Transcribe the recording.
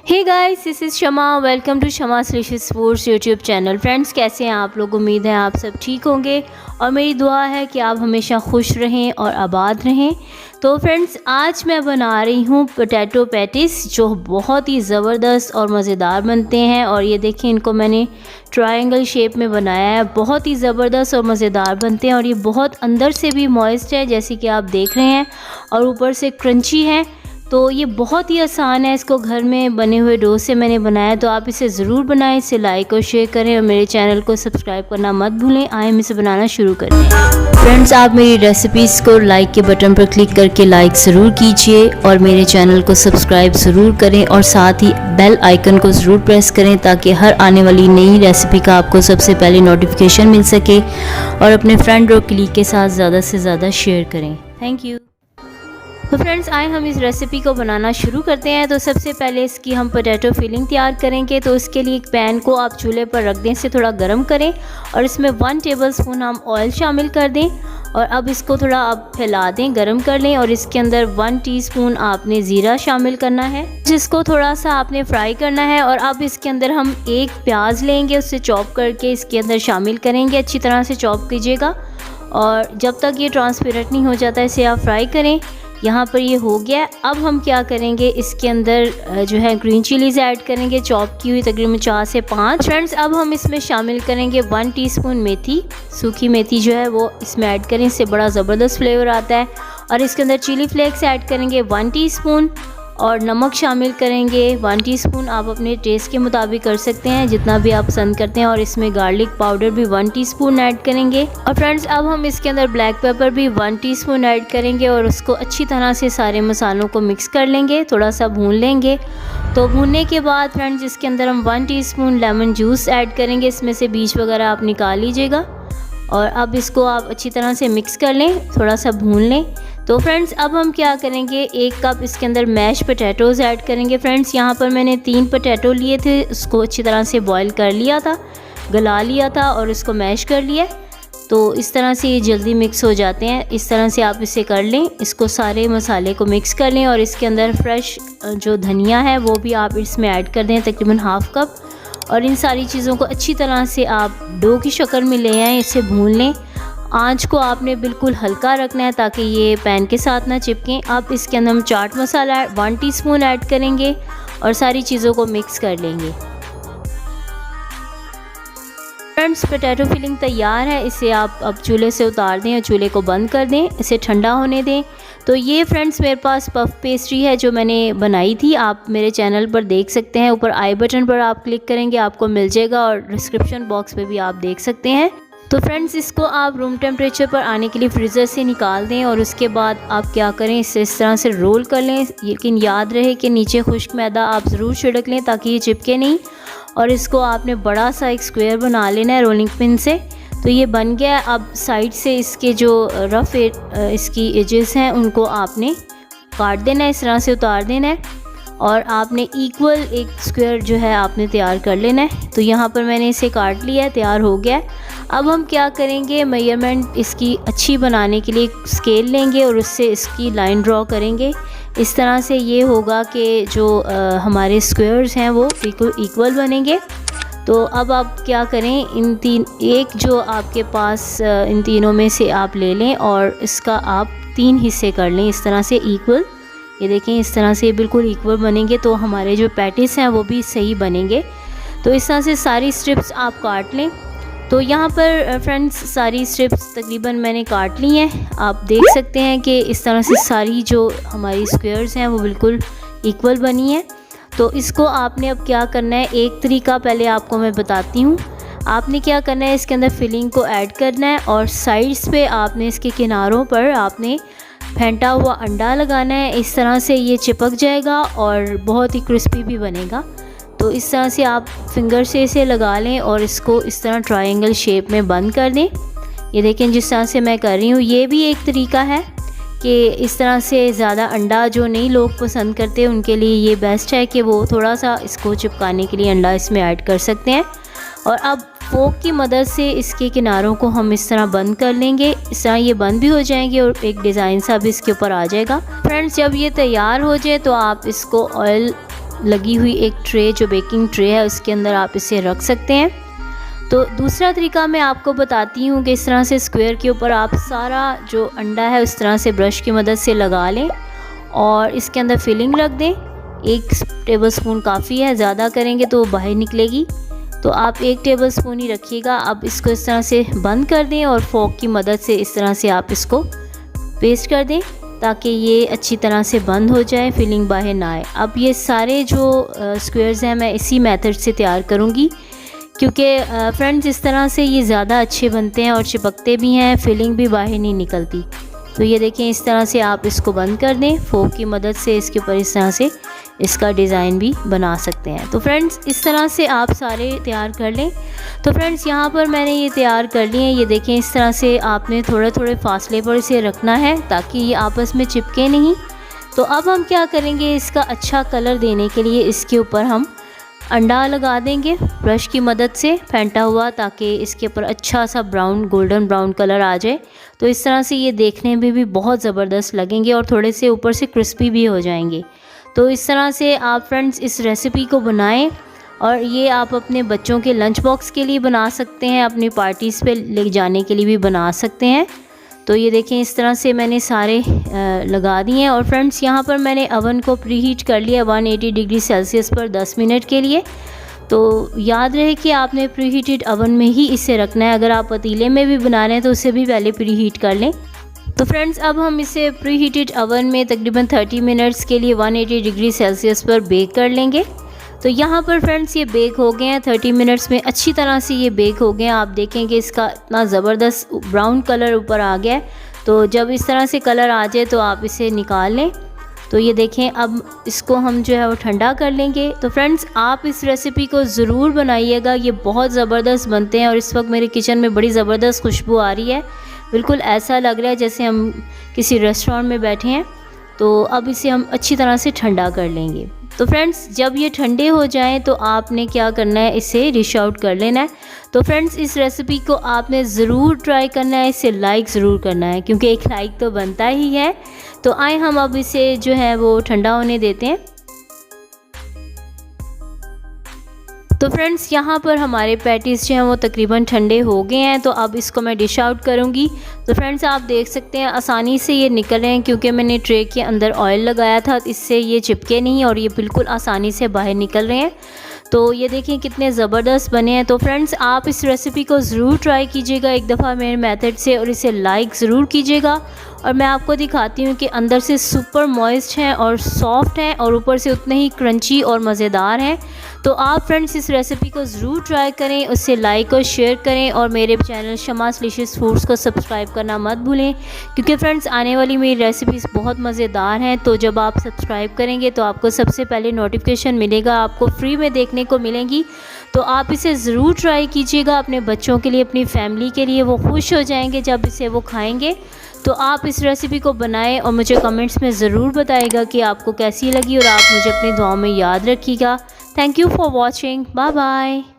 Hey guys, this is Shama. Welcome to Shama delicious foods YouTube channel. Friends, कैसे हैं आप लोग? उम्मीद है आप सब ठीक होंगे और मेरी दुआ है कि आप हमेशा खुश रहें और आबाद रहें। तो फ्रेंड्स, आज मैं बना रही हूँ पोटैटो पैटिस, जो बहुत ही ज़बरदस्त और मज़ेदार बनते हैं। और ये देखिए, इनको मैंने ट्रायंगल शेप में बनाया है। बहुत ही ज़बरदस्त और मज़ेदार बनते हैं और ये बहुत अंदर से भी मॉइस्ट है, जैसे कि आप देख रहे हैं, और ऊपर से क्रंची है। तो ये बहुत ही आसान है। इसको घर में बने हुए डो से मैंने बनाया, तो आप इसे ज़रूर बनाएं। इसे लाइक और शेयर करें और मेरे चैनल को सब्सक्राइब करना मत भूलें। आए हम इसे बनाना शुरू करते हैं। फ्रेंड्स, आप मेरी रेसिपीज़ को लाइक के बटन पर क्लिक करके लाइक ज़रूर कीजिए और मेरे चैनल को सब्सक्राइब ज़रूर करें और साथ ही बेल आइकन को ज़रूर प्रेस करें, ताकि हर आने वाली नई रेसिपी का आपको सबसे पहले नोटिफिकेशन मिल सके। और अपने फ्रेंड और कलीग के साथ ज़्यादा से ज़्यादा शेयर करें। Thank you. तो फ्रेंड्स, आए हम इस रेसिपी को बनाना शुरू करते हैं। तो सबसे पहले इसकी हम पोटैटो फिलिंग तैयार करेंगे। तो इसके लिए एक पैन को आप चूल्हे पर रख दें, इसे थोड़ा गर्म करें और इसमें 1 टेबलस्पून हम ऑयल शामिल कर दें। और अब इसको थोड़ा आप फैला दें, गर्म कर लें। और इसके अंदर 1 टीस्पून आपने ज़ीरा शामिल करना है, जिसको थोड़ा सा आपने फ्राई करना है। और अब इसके अंदर हम एक प्याज लेंगे, उससे चॉप करके इसके अंदर शामिल करेंगे। अच्छी तरह से चॉप कीजिएगा और जब तक ये ट्रांसपेरेंट नहीं हो जाता इसे आप फ्राई करें। यहाँ पर ये हो गया। अब हम क्या करेंगे, इसके अंदर जो है ग्रीन चिलीज़ ऐड करेंगे, चॉप की हुई, तकरीबन 4 से 5। फ्रेंड्स, अब हम इसमें शामिल करेंगे 1 टीस्पून मेथी, सूखी मेथी जो है वो इसमें ऐड करें, इससे बड़ा ज़बरदस्त फ्लेवर आता है। और इसके अंदर चिली फ्लेक्स ऐड करेंगे 1 टीस्पून और नमक शामिल करेंगे 1 टीस्पून। आप अपने टेस्ट के मुताबिक कर सकते हैं, जितना भी आप पसंद करते हैं। और इसमें गार्लिक पाउडर भी 1 टीस्पून ऐड करेंगे। और फ्रेंड्स, अब हम इसके अंदर ब्लैक पेपर भी 1 टीस्पून ऐड करेंगे और उसको अच्छी तरह से सारे मसालों को मिक्स कर लेंगे, थोड़ा सा भून लेंगे। तो भूनने के बाद फ्रेंड्स, इसके अंदर हम 1 टीस्पून लेमन जूस ऐड करेंगे। इसमें से बीज वगैरह आप निकाल लीजिएगा। और अब इसको आप अच्छी तरह से मिक्स कर लें, थोड़ा सा भून लें। तो फ्रेंड्स, अब हम क्या करेंगे, 1 कप इसके अंदर मैश पोटैटोज़ ऐड करेंगे। फ्रेंड्स, यहाँ पर मैंने 3 पोटैटो लिए थे, उसको अच्छी तरह से बॉईल कर लिया था, गला लिया था और इसको मैश कर लिया। तो इस तरह से ये जल्दी मिक्स हो जाते हैं। इस तरह से आप इसे कर लें, इसको सारे मसाले को मिक्स कर लें। और इसके अंदर फ्रेश जो धनिया है वो भी आप इसमें ऐड कर दें, तकरीबन ½ कप। और इन सारी चीज़ों को अच्छी तरह से आप डो की शक्ल में ले आएँ, इसे भून लें। आंच को आपने बिल्कुल हल्का रखना है ताकि ये पैन के साथ ना चिपकें। अब इसके अंदर हम चाट मसाला 1 टीस्पून ऐड करेंगे और सारी चीज़ों को मिक्स कर लेंगे। फ्रेंड्स, पोटैटो फिलिंग तैयार है। इसे आप अब चूल्हे से उतार दें और चूल्हे को बंद कर दें, इसे ठंडा होने दें। तो ये फ्रेंड्स, मेरे पास पफ पेस्ट्री है जो मैंने बनाई थी, आप मेरे चैनल पर देख सकते हैं। ऊपर आई बटन पर आप क्लिक करेंगे, आपको मिल जाएगा और डिस्क्रिप्शन बॉक्स में भी आप देख सकते हैं। तो फ्रेंड्स, इसको आप रूम टेम्परेचर पर आने के लिए फ्रीज़र से निकाल दें। और उसके बाद आप क्या करें, इसे इस तरह से रोल कर लें। लेकिन याद रहे कि नीचे खुश्क मैदा आप ज़रूर छिड़क लें ताकि ये चिपके नहीं। और इसको आपने बड़ा सा एक स्क्वायर बना लेना है रोलिंग पिन से। तो ये बन गया। अब साइड से इसके जो रफ़ इसकी एजेस हैं उनको आपने काट देना है, इस तरह से उतार देना है। और आपने इक्वल एक स्क्वायर जो है आपने तैयार कर लेना है। तो यहाँ पर मैंने इसे काट लिया है, तैयार हो गया है। अब हम क्या करेंगे, मेजरमेंट इसकी अच्छी बनाने के लिए स्केल लेंगे और उससे इसकी लाइन ड्रॉ करेंगे। इस तरह से ये होगा कि जो हमारे स्क्वायर्स हैं वो बिल्कुल इक्वल बनेंगे। तो अब आप क्या करें, एक जो आपके पास इन तीनों में से आप ले लें और इसका आप 3 हिस्से कर लें, इस तरह से इक्वल। ये देखें, इस तरह से बिल्कुल इक्वल बनेंगे तो हमारे जो पैटिस हैं वो भी सही बनेंगे। तो इस तरह से सारी स्ट्रिप्स आप काट लें। तो यहाँ पर फ्रेंड्स, सारी स्ट्रिप्स तकरीबन मैंने काट ली हैं। आप देख सकते हैं कि इस तरह से सारी जो हमारी स्क्वायर्स हैं वो बिल्कुल इक्वल बनी है। तो इसको आपने अब क्या करना है, एक तरीका पहले आपको मैं बताती हूँ। आपने क्या करना है, इसके अंदर फिलिंग को ऐड करना है और साइड्स पे आपने इसके किनारों पर आपने फेंटा हुआ अंडा लगाना है। इस तरह से ये चिपक जाएगा और बहुत ही क्रिस्पी भी बनेगा। तो इस तरह से आप फिंगर से इसे लगा लें और इसको इस तरह ट्रायंगल शेप में बंद कर दें। ये देखें, जिस तरह से मैं कर रही हूँ, ये भी एक तरीका है कि इस तरह से ज़्यादा अंडा जो नहीं लोग पसंद करते उनके लिए ये बेस्ट है कि वो थोड़ा सा इसको चिपकाने के लिए अंडा इसमें ऐड कर सकते हैं। और अब फोक की मदद से इसके किनारों को हम इस तरह बंद कर लेंगे। इस तरह ये बंद भी हो जाएंगे और एक डिज़ाइन सा भी इसके ऊपर आ जाएगा। फ्रेंड्स, जब ये तैयार हो जाए तो आप इसको ऑयल लगी हुई एक ट्रे, जो बेकिंग ट्रे है, उसके अंदर आप इसे रख सकते हैं। तो दूसरा तरीका मैं आपको बताती हूँ कि इस तरह से स्क्वायर के ऊपर आप सारा जो अंडा है उस तरह से ब्रश की मदद से लगा लें और इसके अंदर फिलिंग रख दें। 1 टेबलस्पून काफ़ी है, ज़्यादा करेंगे तो बाहर निकलेगी, तो आप 1 टेबलस्पून ही रखिएगा। अब इसको इस तरह से बंद कर दें और फोक की मदद से इस तरह से आप इसको पेस्ट कर दें ताकि ये अच्छी तरह से बंद हो जाए, फिलिंग बाहर ना आए। अब ये सारे जो स्क्वायर्स हैं मैं इसी मेथड से तैयार करूँगी, क्योंकि फ्रेंड्स इस तरह से ये ज़्यादा अच्छे बनते हैं और चिपकते भी हैं, फिलिंग भी बाहर नहीं निकलती। तो ये देखें, इस तरह से आप इसको बंद कर दें, फोक की मदद से इसके ऊपर इस तरह से इसका डिज़ाइन भी बना सकते हैं। तो फ्रेंड्स इस तरह से आप सारे तैयार कर लें। तो फ्रेंड्स यहाँ पर मैंने ये तैयार कर लिए हैं। ये देखें, इस तरह से आपने थोड़े थोड़े फासले पर इसे रखना है ताकि ये आपस में चिपके नहीं। तो अब हम क्या करेंगे, इसका अच्छा कलर देने के लिए इसके ऊपर हम अंडा लगा देंगे ब्रश की मदद से फेंटा हुआ, ताकि इसके ऊपर अच्छा सा ब्राउन, गोल्डन ब्राउन कलर आ जाए। तो इस तरह से ये देखने में भी बहुत ज़बरदस्त लगेंगे और थोड़े से ऊपर से क्रिस्पी भी हो जाएंगे। तो इस तरह से आप फ्रेंड्स इस रेसिपी को बनाएं और ये आप अपने बच्चों के लंच बॉक्स के लिए बना सकते हैं, अपनी पार्टीज़ पे ले जाने के लिए भी बना सकते हैं। तो ये देखें, इस तरह से मैंने सारे लगा दिए हैं। और फ्रेंड्स यहाँ पर मैंने अवन को प्रीहीट कर लिया 180 डिग्री सेल्सियस पर 10 मिनट के लिए। तो याद रहे कि आपने प्रीहीटेड अवन में ही इसे रखना है। अगर आप पतीले में भी बना रहे हैं तो उसे भी पहले प्रीहीट कर लें। तो फ्रेंड्स अब हम इसे प्रीहीटेड अवन में तकरीबन 30 मिनट्स के लिए 180 डिग्री सेल्सियस पर बेक कर लेंगे। तो यहाँ पर फ्रेंड्स ये बेक हो गए हैं 30 मिनट्स में, अच्छी तरह से ये बेक हो गए हैं। आप देखेंगे इसका इतना ज़बरदस्त ब्राउन कलर ऊपर आ गया है। तो जब इस तरह से कलर आ जाए तो आप इसे निकाल लें। तो ये देखें, अब इसको हम जो है वो ठंडा कर लेंगे। तो फ्रेंड्स आप इस रेसिपी को ज़रूर बनाइएगा, ये बहुत ज़बरदस्त बनते हैं। और इस वक्त मेरे किचन में बड़ी ज़बरदस्त खुशबू आ रही है, बिल्कुल ऐसा लग रहा है जैसे हम किसी रेस्टोरेंट में बैठे हैं। तो अब इसे हम अच्छी तरह से ठंडा कर लेंगे। तो फ्रेंड्स जब ये ठंडे हो जाएं तो आपने क्या करना है, इसे डिश आउट कर लेना है। तो फ्रेंड्स इस रेसिपी को आपने ज़रूर ट्राई करना है, इसे लाइक ज़रूर करना है, क्योंकि एक लाइक तो बनता ही है। तो आए हम अब इसे जो है वो ठंडा होने देते हैं। तो फ्रेंड्स यहाँ पर हमारे पैटीज़ जो हैं वो तकरीबन ठंडे हो गए हैं। तो अब इसको मैं डिश आउट करूँगी। तो फ्रेंड्स आप देख सकते हैं आसानी से ये निकल रहे हैं, क्योंकि मैंने ट्रे के अंदर ऑयल लगाया था, इससे ये चिपके नहीं और ये बिल्कुल आसानी से बाहर निकल रहे हैं। तो ये देखें कितने ज़बरदस्त बने हैं। तो फ्रेंड्स आप इस रेसिपी को ज़रूर ट्राई कीजिएगा एक दफ़ा मेरे मेथड से, और इसे लाइक ज़रूर कीजिएगा। और मैं आपको दिखाती हूँ कि अंदर से सुपर मॉइस्ट हैं और सॉफ्ट हैं और ऊपर से उतने ही क्रंची और मज़ेदार हैं। तो आप फ्रेंड्स इस रेसिपी को ज़रूर ट्राई करें, उससे लाइक और शेयर करें और मेरे चैनल शमास डिशेस फूड्स को सब्सक्राइब करना मत भूलें, क्योंकि फ्रेंड्स आने वाली मेरी रेसिपीज़ बहुत मज़ेदार हैं। तो जब आप सब्सक्राइब करेंगे तो आपको सबसे पहले नोटिफिकेशन मिलेगा, आपको फ्री में देखने को मिलेंगी। तो आप इसे ज़रूर ट्राई कीजिएगा अपने बच्चों के लिए, अपनी फैमिली के लिए, वो खुश हो जाएंगे जब इसे वो खाएंगे। तो आप इस रेसिपी को बनाएं और मुझे कमेंट्स में ज़रूर बताइएगा कि आपको कैसी लगी, और आप मुझे अपनी दुआओं में याद रखिएगा। Thank you for watching, bye bye.